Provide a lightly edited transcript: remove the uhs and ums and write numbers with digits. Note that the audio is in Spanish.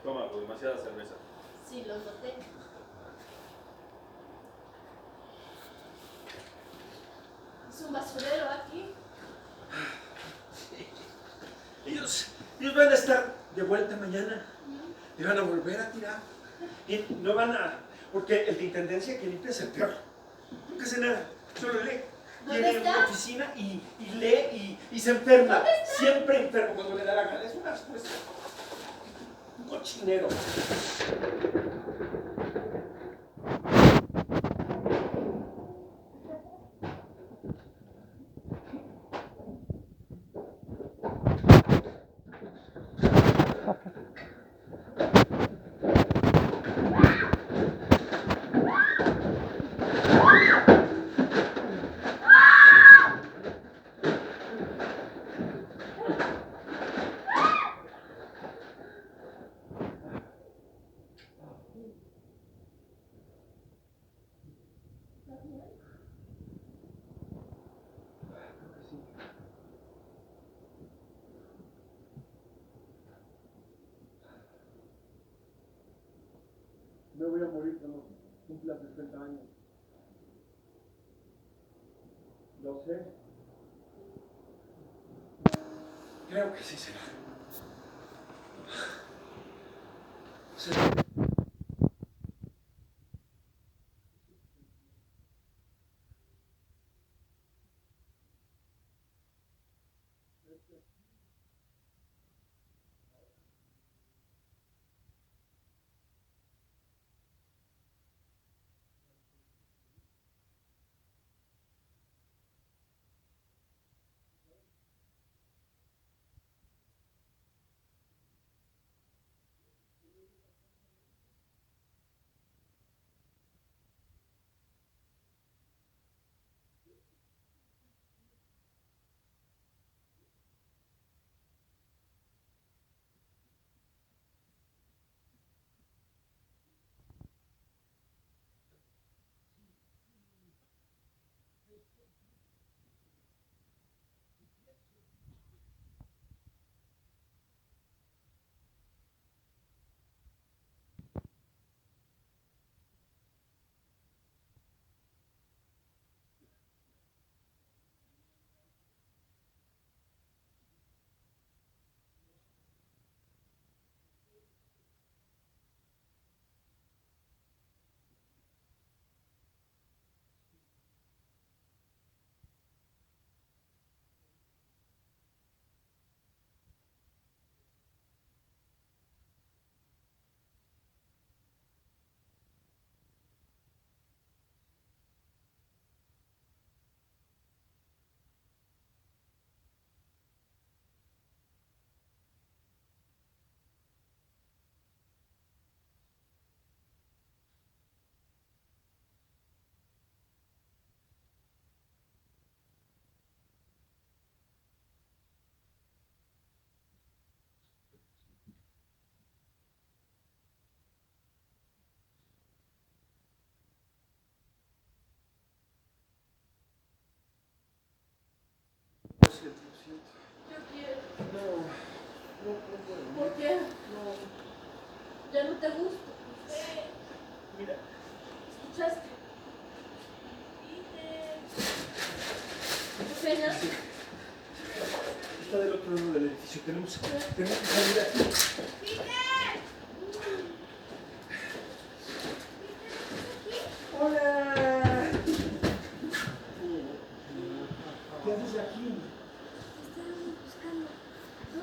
estómago, demasiada cerveza. Sí, lo noté. Es un basurero aquí. Ellos van a estar de vuelta mañana y van a volver a tirar. Y no van a... Porque el de intendencia que limpia es el peor. Nunca hace nada, solo lee. Viene a una oficina y lee y se enferma. Siempre enfermo cuando le da la gana. Es una respuesta. Un cochinero. Me voy a morir cuando cumpla 60 años. Lo sé. Creo que sí será. Sí. Lo siento, lo siento. Yo quiero. No puedo. ¿Por qué? No. Ya no te gusta. Mira. ¿Escuchaste? ¿Qué pena? Sí. Está del otro lado del edificio. Tenemos que salir aquí. Hola. ¿Qué haces aquí?